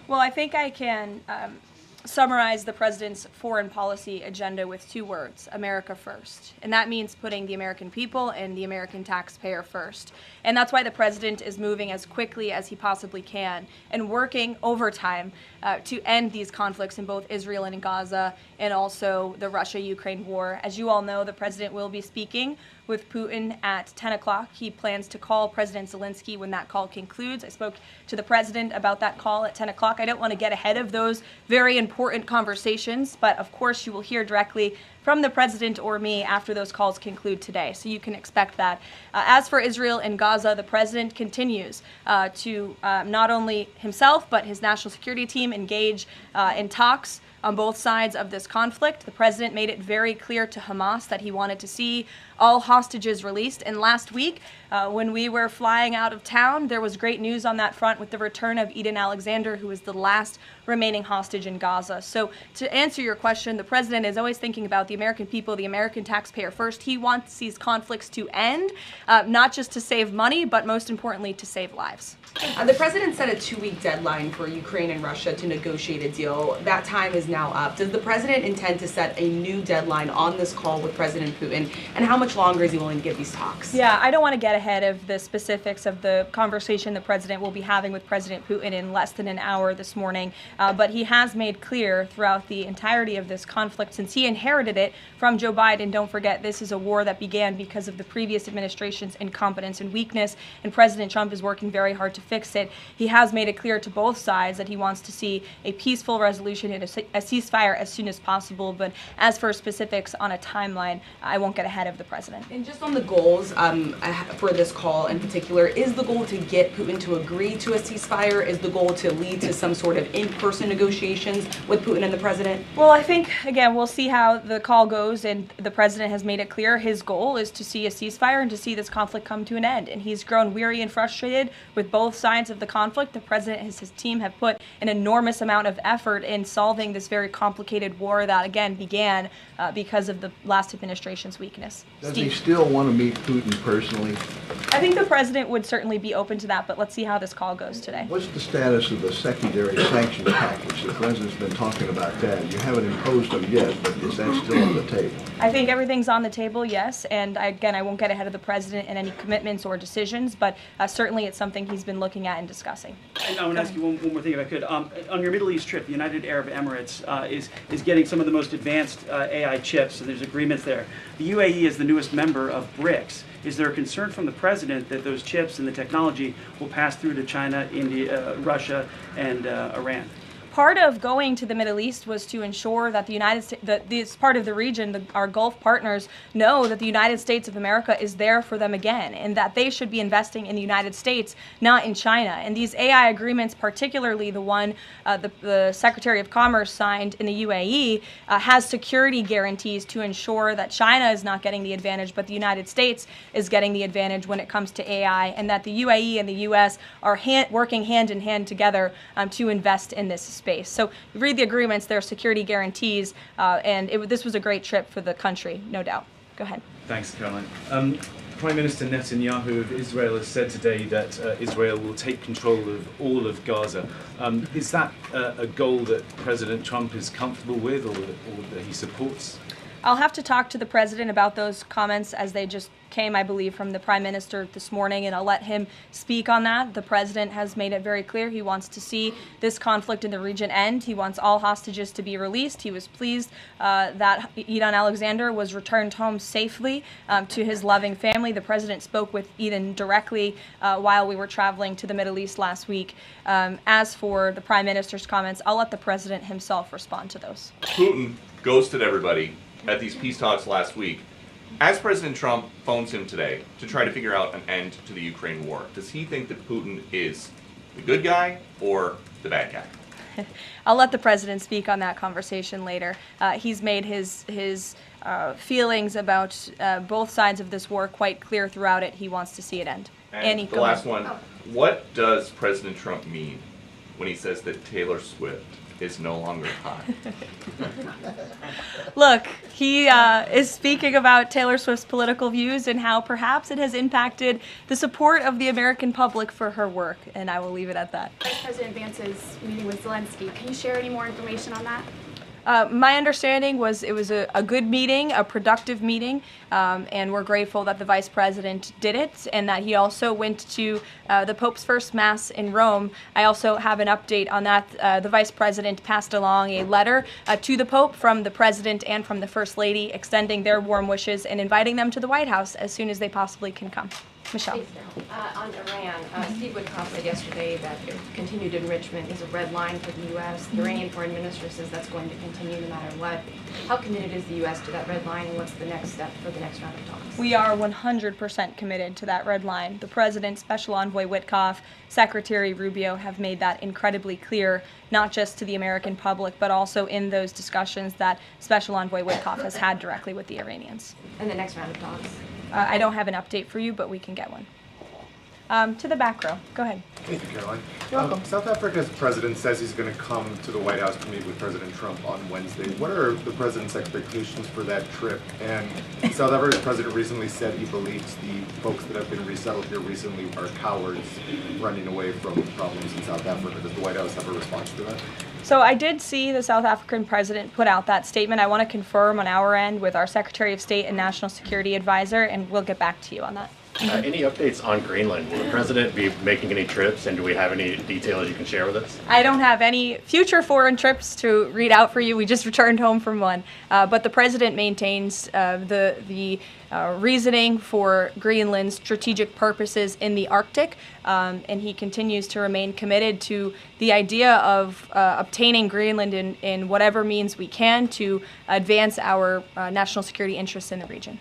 Well, I think I can summarize the president's foreign policy agenda with two words: America first. And that means putting the American people and the American taxpayer first. And that's why the president is moving as quickly as he possibly can and working overtime to end these conflicts in both Israel and Gaza, and also the Russia-Ukraine war. As you all know, the president will be speaking with Putin at 10 o'clock. He plans to call President Zelensky when that call concludes. I spoke to the president about that call at 10 o'clock. I don't want to get ahead of those very important conversations, but of course you will hear directly from the president or me after those calls conclude today, so you can expect that. As for Israel and Gaza, the president continues to not only himself but his national security team engage in talks on both sides of this conflict. The president made it very clear to Hamas that he wanted to see all hostages released. And last week, when we were flying out of town, there was great news on that front with the return of Eden Alexander, who is the last remaining hostage in Gaza. So to answer your question, the president is always thinking about the American people, the American taxpayer first. He wants these conflicts to end, not just to save money, but most importantly, to save lives. The president set a 2-week deadline for Ukraine and Russia to negotiate a deal. That time is now up. Does the president intend to set a new deadline on this call with President Putin? And how much longer is he willing to give these talks? Yeah, I don't want to get ahead of the specifics of the conversation the president will be having with President Putin in less than an hour this morning. But he has made clear throughout the entirety of this conflict, since he inherited it from Joe Biden. Don't forget, this is a war that began because of the previous administration's incompetence and weakness, and President Trump is working very hard to fix it. He has made it clear to both sides that he wants to see a peaceful resolution and a ceasefire as soon as possible. But as for specifics on a timeline, I won't get ahead of the president. And just on the goals for this call in particular, is the goal to get Putin to agree to a ceasefire? Is the goal to lead to some sort of in-person negotiations with Putin and the president? Well, I think, again, we'll see how the call goes, and the president has made it clear his goal is to see a ceasefire and to see this conflict come to an end. And he's grown weary and frustrated with both sides of the conflict. The president and his team have put an enormous amount of effort in solving this very complicated war that, again, began because of the last administration's weakness. Does he still want to meet Putin personally? I think the president would certainly be open to that, but let's see how this call goes today. What's the status of the secondary sanctions package? The president's been talking about that. You haven't imposed them yet, but is that still on the table? I think everything's on the table, yes. And again, I won't get ahead of the president in any commitments or decisions, but certainly it's something he's been looking at and discussing. And I want to ask you one more thing, if I could. On your Middle East trip, the United Arab Emirates is getting some of the most advanced AI chips, and there's agreements there. The UAE is the newest member of BRICS. Is there a concern from the president that those chips and the technology will pass through to China, India, Russia, and Iran? Part of going to the Middle East was to ensure that the United States, that this part of the region, our Gulf partners, know that the United States of America is there for them again, and that they should be investing in the United States, not in China. And these AI agreements, particularly the one the Secretary of Commerce signed in the UAE, has security guarantees to ensure that China is not getting the advantage, but the United States is getting the advantage when it comes to AI, and that the UAE and the U.S. are working hand in hand together to invest in this space. So you read the agreements, there are security guarantees, and this was a great trip for the country, no doubt. Go ahead. Thanks, Karoline. Prime Minister Netanyahu of Israel has said today that Israel will take control of all of Gaza. Is that a goal that President Trump is comfortable with, or that he supports? I'll have to talk to the president about those comments as they just came, I believe, from the prime minister this morning, and I'll let him speak on that. The president has made it very clear he wants to see this conflict in the region end. He wants all hostages to be released. He was pleased that Eden Alexander was returned home safely to his loving family. The president spoke with Eden directly while we were traveling to the Middle East last week. As for the prime minister's comments, I'll let the president himself respond to those. Putin ghosted everybody at these peace talks last week. As President Trump phones him today to try to figure out an end to the Ukraine war, does he think that Putin is the good guy or the bad guy? I'll let the president speak on that conversation later. He's made his feelings about both sides of this war quite clear throughout it. He wants to see it end. And the last one, what does President Trump mean when he says that Taylor Swift is no longer hot? Look, he is speaking about Taylor Swift's political views and how perhaps it has impacted the support of the American public for her work, and I will leave it at that. President Vance's meeting with Zelensky. Can you share any more information on that? My understanding was it was a good meeting, a productive meeting, and we're grateful that the Vice President did it and that he also went to the Pope's first Mass in Rome. I also have an update on that. The Vice President passed along a letter to the Pope from the President and from the First Lady extending their warm wishes and inviting them to the White House as soon as they possibly can come. Michelle. On Iran, Steve Witkoff said yesterday that continued enrichment is a red line for the U.S. The Iranian foreign minister says that's going to continue no matter what. How committed is the U.S. to that red line, and what's the next step for the next round of talks? We are 100% committed to that red line. The President, Special Envoy Witkoff, Secretary Rubio have made that incredibly clear, not just to the American public, but also in those discussions that Special Envoy Witkoff has had directly with the Iranians. And the next round of talks? I don't have an update for you, but we can get one. To the back row. Go ahead. Thank you, Karoline. You're welcome. South Africa's president says he's going to come to the White House to meet with President Trump on Wednesday. What are the president's expectations for that trip? And South Africa's president recently said he believes the folks that have been resettled here recently are cowards running away from problems in South Africa. Does the White House have a response to that? So I did see the South African president put out that statement. I want to confirm on our end with our Secretary of State and National Security Advisor, and we'll get back to you on that. Any updates on Greenland? Will the president be making any trips, and do we have any details you can share with us? I don't have any future foreign trips to read out for you. We just returned home from one. But the president maintains the reasoning for Greenland's strategic purposes in the Arctic, and he continues to remain committed to the idea of obtaining Greenland in whatever means we can to advance our national security interests in the region.